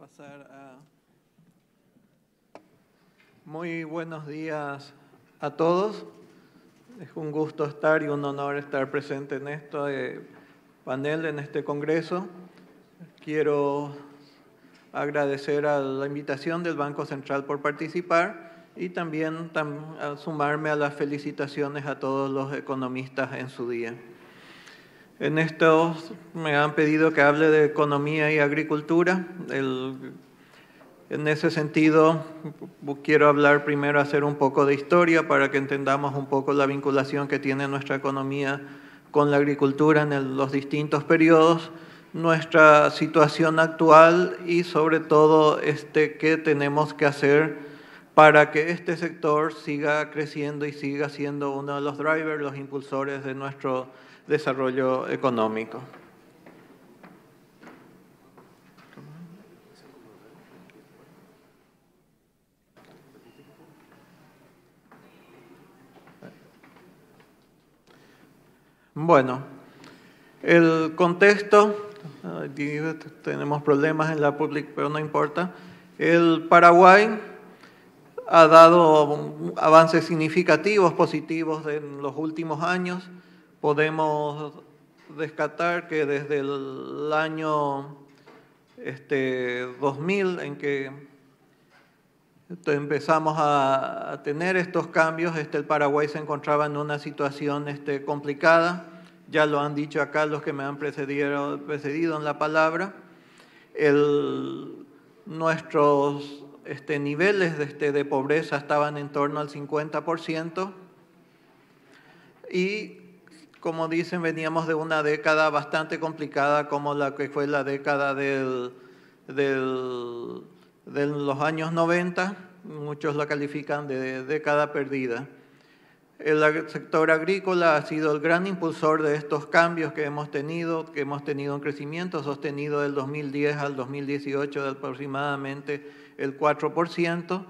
pasar a... Muy buenos días a todos. Es un gusto estar y un honor estar presente en este panel, en este congreso. Quiero agradecer a la invitación del Banco Central por participar y también sumarme a las felicitaciones a todos los economistas en su día. En esto me han pedido que hable de economía y agricultura. En ese sentido, quiero hablar primero, hacer un poco de historia para que entendamos un poco la vinculación que tiene nuestra economía con la agricultura en los distintos periodos, nuestra situación actual y sobre todo qué tenemos que hacer para que este sector siga creciendo y siga siendo uno de los drivers, los impulsores de nuestro desarrollo económico. Bueno, el contexto, tenemos problemas en la pública, pero no importa. El Paraguay ha dado avances significativos, positivos en los últimos años. Podemos rescatar que desde el año 2000, en que empezamos a tener estos cambios, el Paraguay se encontraba en una situación complicada. Ya lo han dicho acá los que me han precedido en la palabra. Nuestros niveles de pobreza estaban en torno al 50%. Y, como dicen, veníamos de una década bastante complicada como la que fue la década de los años 90, muchos la califican de década perdida. El sector agrícola ha sido el gran impulsor de estos cambios que hemos tenido un crecimiento sostenido del 2010 al 2018 de aproximadamente el 4%,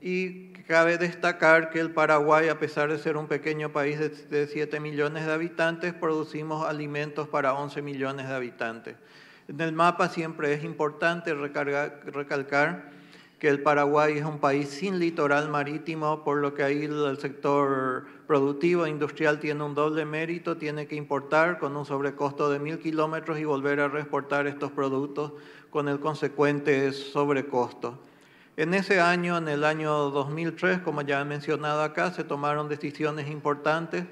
y cabe destacar que el Paraguay, a pesar de ser un pequeño país de 7 millones de habitantes, producimos alimentos para 11 millones de habitantes. En el mapa siempre es importante recalcar que el Paraguay es un país sin litoral marítimo, por lo que ahí el sector productivo e industrial tiene un doble mérito, tiene que importar con un sobrecosto de 1.000 kilómetros y volver a reexportar estos productos con el consecuente sobrecosto. En ese año, en el año 2003, como ya he mencionado acá, se tomaron decisiones importantes.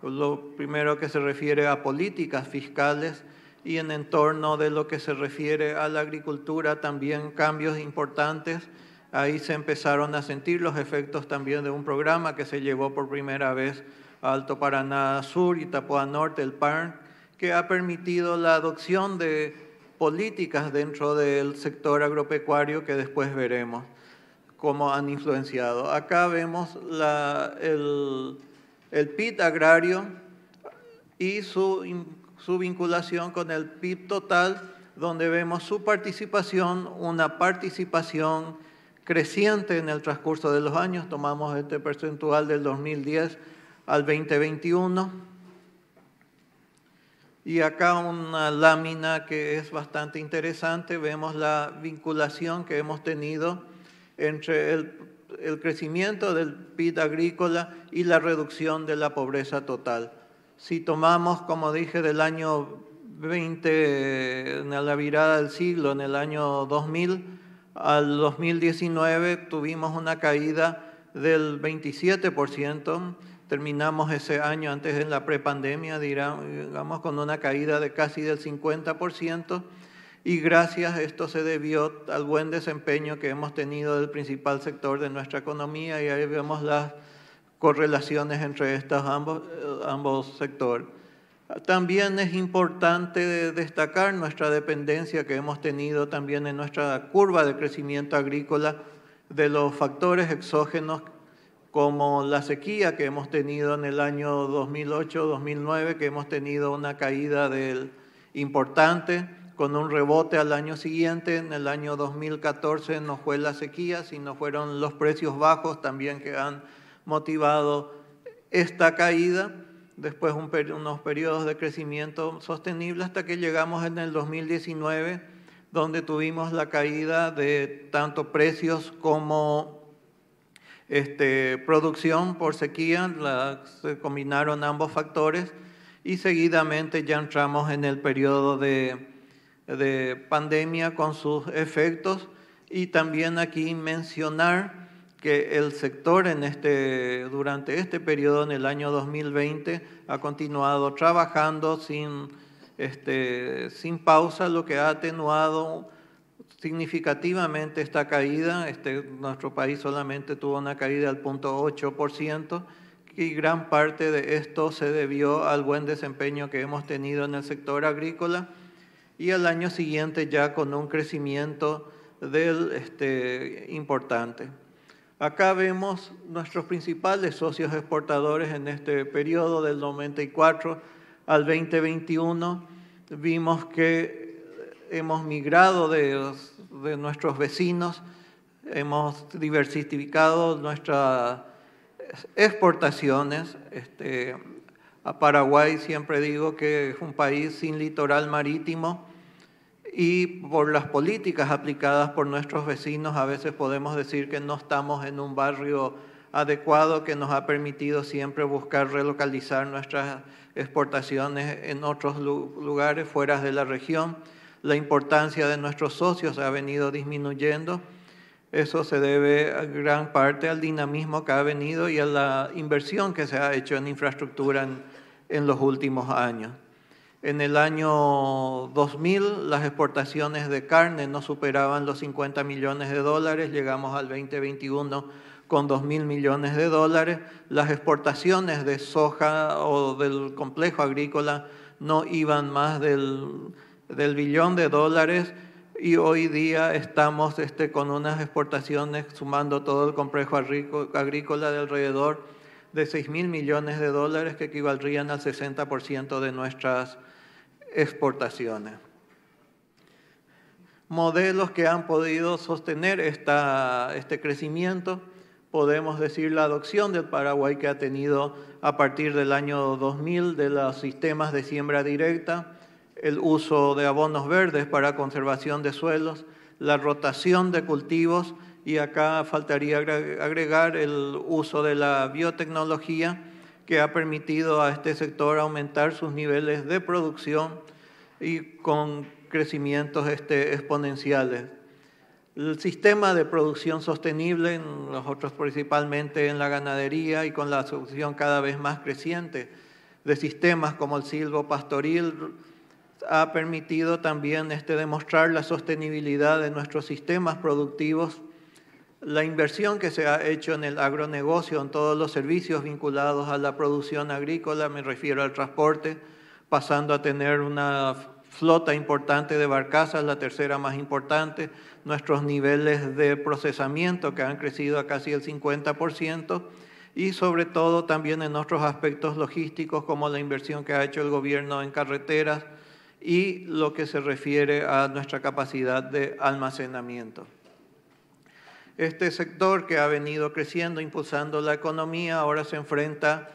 Lo primero que se refiere a políticas fiscales, y en entorno de lo que se refiere a la agricultura también cambios importantes. Ahí se empezaron a sentir los efectos también de un programa que se llevó por primera vez a Alto Paraná Sur y Tapoa Norte, el PARN, que ha permitido la adopción de políticas dentro del sector agropecuario que después veremos cómo han influenciado. Acá vemos el PIB agrario y su vinculación con el PIB total, donde vemos su participación, una participación creciente en el transcurso de los años. Tomamos este percentual del 2010 al 2021. Y acá una lámina que es bastante interesante. Vemos la vinculación que hemos tenido entre el crecimiento del PIB agrícola y la reducción de la pobreza total. Si tomamos, como dije, del año 20, en la virada del siglo, en el año 2000 al 2019, tuvimos una caída del 27%. Terminamos ese año, antes de la prepandemia, digamos, con una caída de casi del 50%. Y gracias a esto se debió al buen desempeño que hemos tenido del principal sector de nuestra economía, y ahí vemos las correlaciones entre estos ambos sectores. También es importante destacar nuestra dependencia que hemos tenido también en nuestra curva de crecimiento agrícola de los factores exógenos, como la sequía que hemos tenido en el año 2008-2009, que hemos tenido una caída importante, con un rebote al año siguiente. En el año 2014 no fue la sequía, sino fueron los precios bajos también que han motivado esta caída. Después unos periodos de crecimiento sostenible hasta que llegamos en el 2019 donde tuvimos la caída de tanto precios como producción por sequía, se combinaron ambos factores y seguidamente ya entramos en el periodo de pandemia con sus efectos, y también aquí mencionar que el sector durante este periodo, en el año 2020, ha continuado trabajando sin pausa, lo que ha atenuado significativamente esta caída. Nuestro país solamente tuvo una caída del 0.8%, y gran parte de esto se debió al buen desempeño que hemos tenido en el sector agrícola, y al año siguiente ya con un crecimiento importante. Acá vemos nuestros principales socios exportadores en este periodo del 94 al 2021. Vimos que hemos migrado de nuestros vecinos, hemos diversificado nuestras exportaciones. A Paraguay siempre digo que es un país sin litoral marítimo, y por las políticas aplicadas por nuestros vecinos a veces podemos decir que no estamos en un barrio adecuado, que nos ha permitido siempre buscar relocalizar nuestras exportaciones en otros lugares fuera de la región. La importancia de nuestros socios ha venido disminuyendo. Eso se debe a gran parte al dinamismo que ha venido y a la inversión que se ha hecho en infraestructura en los últimos años. En el año 2000 las exportaciones de carne no superaban los 50 millones de dólares, llegamos al 2021 con 2.000 millones de dólares. Las exportaciones de soja o del complejo agrícola no iban más del billón de dólares, y hoy día estamos con unas exportaciones, sumando todo el complejo agrícola, de alrededor de 6.000 millones de dólares, que equivaldrían al 60% de nuestras exportaciones. Modelos que han podido sostener este crecimiento: podemos decir la adopción del Paraguay que ha tenido a partir del año 2000 de los sistemas de siembra directa, el uso de abonos verdes para conservación de suelos, la rotación de cultivos, y acá faltaría agregar el uso de la biotecnología, que ha permitido a este sector aumentar sus niveles de producción y con crecimientos exponenciales. El sistema de producción sostenible, nosotros principalmente en la ganadería, y con la adopción cada vez más creciente de sistemas como el silvopastoril, ha permitido también demostrar la sostenibilidad de nuestros sistemas productivos. La inversión que se ha hecho en el agronegocio, en todos los servicios vinculados a la producción agrícola, me refiero al transporte, pasando a tener una flota importante de barcazas, la tercera más importante, nuestros niveles de procesamiento que han crecido a casi el 50%, y sobre todo también en otros aspectos logísticos, como la inversión que ha hecho el gobierno en carreteras y lo que se refiere a nuestra capacidad de almacenamiento. Este sector, que ha venido creciendo, impulsando la economía, ahora se enfrenta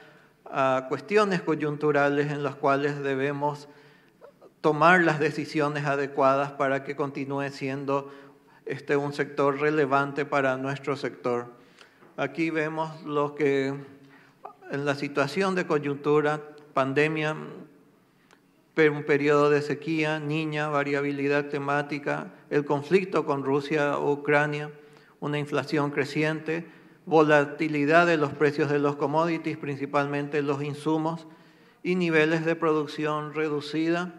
a cuestiones coyunturales en las cuales debemos tomar las decisiones adecuadas para que continúe siendo un sector relevante para nuestro sector. Aquí vemos lo que en la situación de coyuntura, pandemia, un periodo de sequía, niña, variabilidad temática, el conflicto con Rusia o Ucrania, una inflación creciente, volatilidad de los precios de los commodities, principalmente los insumos, y niveles de producción reducida,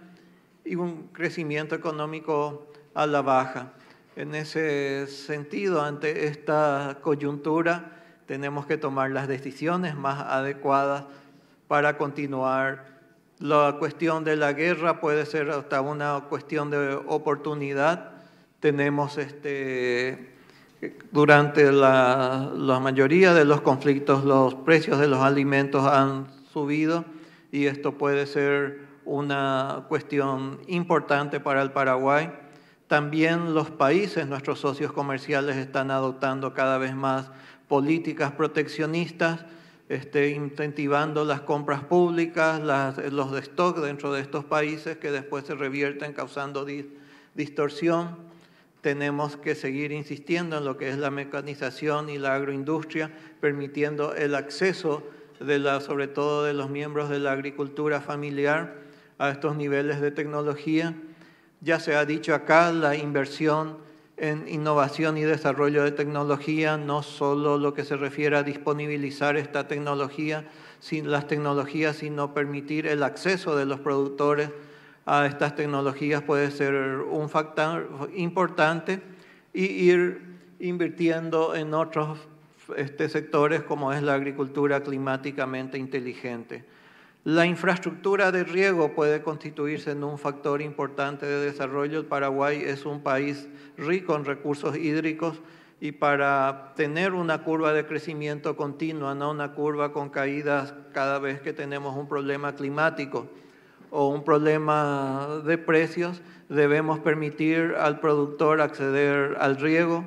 y un crecimiento económico a la baja. En ese sentido, ante esta coyuntura, tenemos que tomar las decisiones más adecuadas para continuar. La cuestión de la guerra puede ser hasta una cuestión de oportunidad. Tenemos durante la mayoría de los conflictos, los precios de los alimentos han subido, y esto puede ser una cuestión importante para el Paraguay. También los países, nuestros socios comerciales, están adoptando cada vez más políticas proteccionistas, incentivando las compras públicas, los de stock dentro de estos países, que después se revierten causando distorsión. Tenemos que seguir insistiendo en lo que es la mecanización y la agroindustria, permitiendo el acceso sobre todo de los miembros de la agricultura familiar a estos niveles de tecnología. Ya se ha dicho acá, la inversión en innovación y desarrollo de tecnología, no solo lo que se refiere a disponibilizar esta tecnología, las tecnologías, sino permitir el acceso de los productores a estas tecnologías puede ser un factor importante, y ir invirtiendo en otros sectores como es la agricultura climáticamente inteligente. La infraestructura de riego puede constituirse en un factor importante de desarrollo. El Paraguay es un país rico en recursos hídricos y para tener una curva de crecimiento continua, no una curva con caídas cada vez que tenemos un problema climático o un problema de precios, debemos permitir al productor acceder al riego.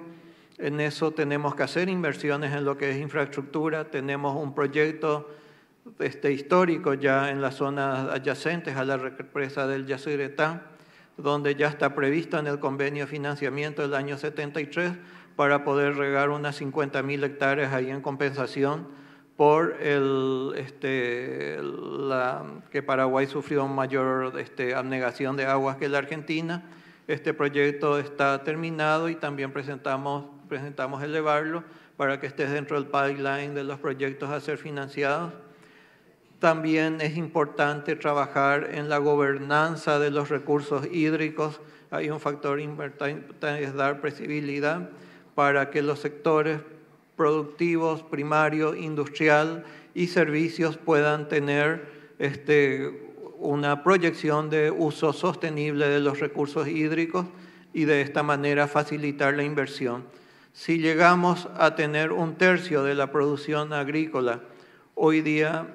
En eso tenemos que hacer inversiones en lo que es infraestructura. Tenemos un proyecto histórico ya en las zonas adyacentes a la represa del Yacyretá, donde ya está previsto en el convenio de financiamiento del año 73 para poder regar unas 50.000 hectáreas ahí en compensación por que Paraguay sufrió mayor abnegación de aguas que la Argentina. Este proyecto está terminado y también presentamos elevarlo para que esté dentro del pipeline de los proyectos a ser financiados. También es importante trabajar en la gobernanza de los recursos hídricos. Hay un factor importante, es dar previsibilidad para que los sectores productivos, primario, industrial y servicios puedan tener una proyección de uso sostenible de los recursos hídricos y de esta manera facilitar la inversión. Si llegamos a tener 1/3 de la producción agrícola, hoy día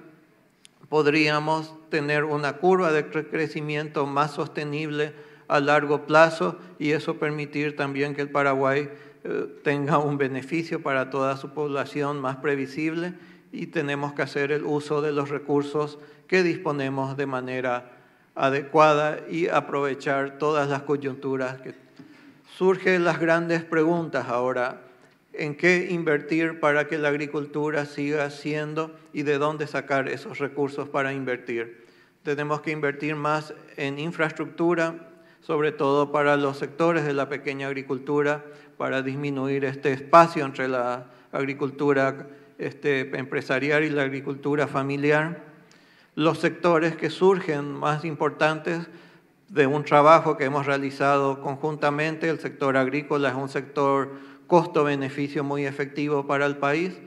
podríamos tener una curva de crecimiento más sostenible a largo plazo y eso permitir también que el Paraguay tenga un beneficio para toda su población más previsible, y tenemos que hacer el uso de los recursos que disponemos de manera adecuada y aprovechar todas las coyunturas. Surgen las grandes preguntas ahora: ¿en qué invertir para que la agricultura siga siendo y de dónde sacar esos recursos para invertir? Tenemos que invertir más en infraestructura, sobre todo para los sectores de la pequeña agricultura, para disminuir este espacio entre la agricultura empresarial y la agricultura familiar. Los sectores que surgen más importantes de un trabajo que hemos realizado conjuntamente, el sector agrícola es un sector costo-beneficio muy efectivo para el país.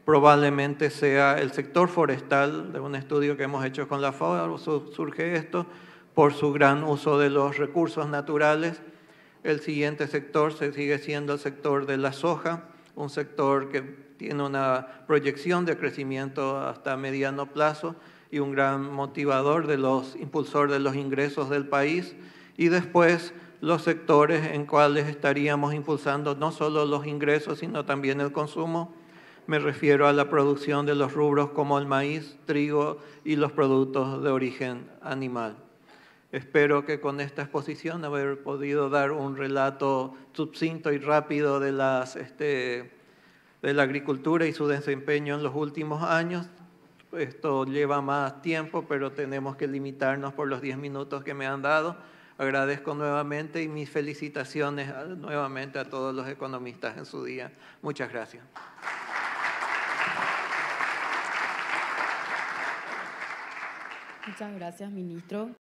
Probablemente sea el sector forestal, de un estudio que hemos hecho con la FAO, surge esto, por su gran uso de los recursos naturales. El siguiente sector sigue siendo el sector de la soja, un sector que tiene una proyección de crecimiento hasta mediano plazo y un gran motivador impulsor de los ingresos del país. Y después los sectores en cuales estaríamos impulsando no solo los ingresos, sino también el consumo. Me refiero a la producción de los rubros como el maíz, trigo y los productos de origen animal. Espero que con esta exposición haber podido dar un relato sucinto y rápido de la agricultura y su desempeño en los últimos años. Esto lleva más tiempo, pero tenemos que limitarnos por los 10 minutos que me han dado. Agradezco nuevamente y mis felicitaciones nuevamente a todos los economistas en su día. Muchas gracias. Muchas gracias, ministro.